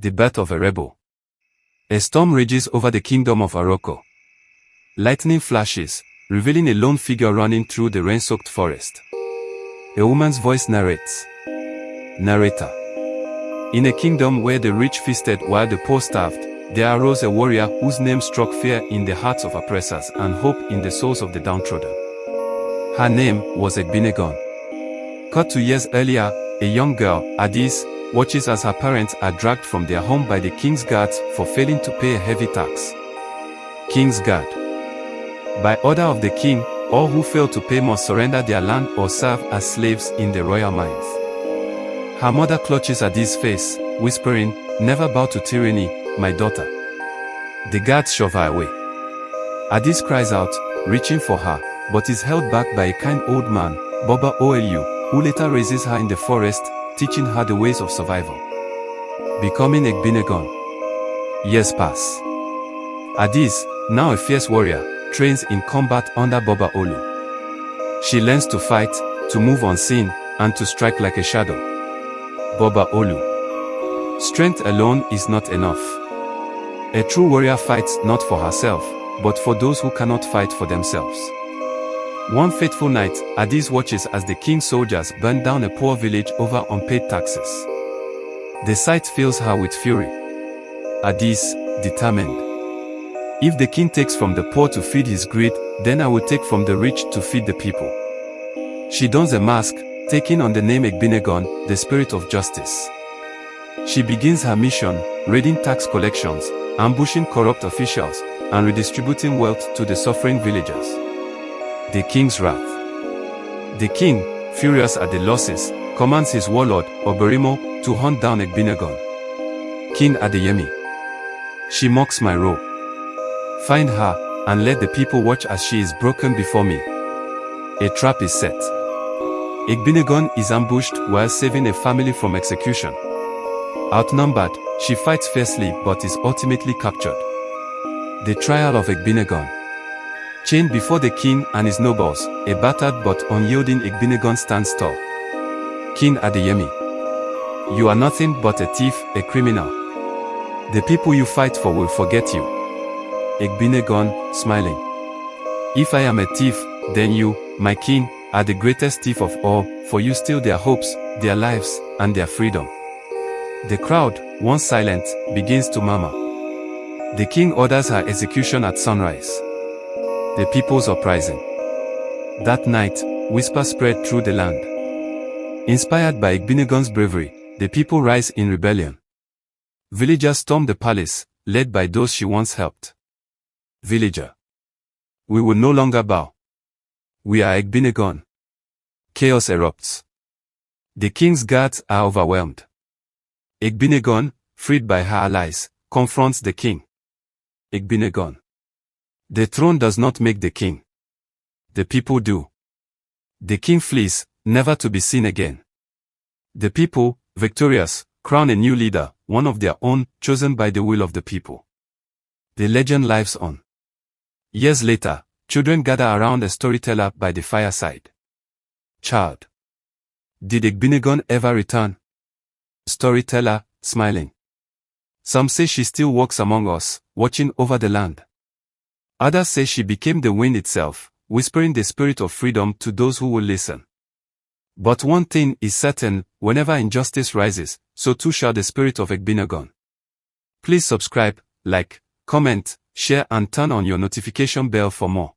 The birth of a rebel. A storm rages over the kingdom of Àròkò. Lightning flashes, revealing a lone figure running through the rain-soaked forest. A woman's voice narrates. Narrator. In a kingdom where the rich feasted while the poor starved, there arose a warrior whose name struck fear in the hearts of oppressors and hope in the souls of the downtrodden. Her name was Igbinogun. Cut 2 years earlier, a young girl, Adaeze, watches as her parents are dragged from their home by the king's guards for failing to pay a heavy tax. King's Guard. By order of the king, all who fail to pay must surrender their land or serve as slaves in the royal mines. Her mother clutches Adaeze's face, whispering, "Never bow to tyranny, my daughter." The guards shove her away. Adaeze cries out, reaching for her, but is held back by a kind old man, Baba Olu, who later raises her in the forest, teaching her the ways of survival. Becoming Igbinogun. Years pass. Adaeze, now a fierce warrior, trains in combat under Baba Olu. She learns to fight, to move unseen, and to strike like a shadow. Baba Olu. Strength alone is not enough. A true warrior fights not for herself, but for those who cannot fight for themselves. One fateful night, Adaeze watches as the king's soldiers burn down a poor village over unpaid taxes. The sight fills her with fury. Adaeze, determined. If the king takes from the poor to feed his greed, then I will take from the rich to feed the people. She dons a mask, taking on the name Igbinogun, the spirit of justice. She begins her mission, raiding tax collections, ambushing corrupt officials, and redistributing wealth to the suffering villagers. The king's wrath. The king, furious at the losses, commands his warlord, Oberimo, to hunt down Igbinogun. King Adeyemi. She mocks my role. Find her, and let the people watch as she is broken before me. A trap is set. Igbinogun is ambushed while saving a family from execution. Outnumbered, she fights fiercely but is ultimately captured. The trial of Igbinogun. Chained before the king and his nobles, a battered but unyielding Igbinogun stands tall. King Adeyemi. You are nothing but a thief, a criminal. The people you fight for will forget you. Igbinogun, smiling. If I am a thief, then you, my king, are the greatest thief of all, for you steal their hopes, their lives, and their freedom. The crowd, once silent, begins to murmur. The king orders her execution at sunrise. The people's uprising. That night, whispers spread through the land. Inspired by Igbinogun's bravery, the people rise in rebellion. Villagers storm the palace, led by those she once helped. Villager. We will no longer bow. We are Igbinogun. Chaos erupts. The king's guards are overwhelmed. Igbinogun, freed by her allies, confronts the king. Igbinogun. The throne does not make the king. The people do. The king flees, never to be seen again. The people, victorious, crown a new leader, one of their own, chosen by the will of the people. The legend lives on. Years later, children gather around a storyteller by the fireside. Child. Did Igbinogun ever return? Storyteller, smiling. Some say she still walks among us, watching over the land. Others say she became the wind itself, whispering the spirit of freedom to those who will listen. But one thing is certain, whenever injustice rises, so too shall the spirit of Igbinogun. Please subscribe, like, comment, share and turn on your notification bell for more.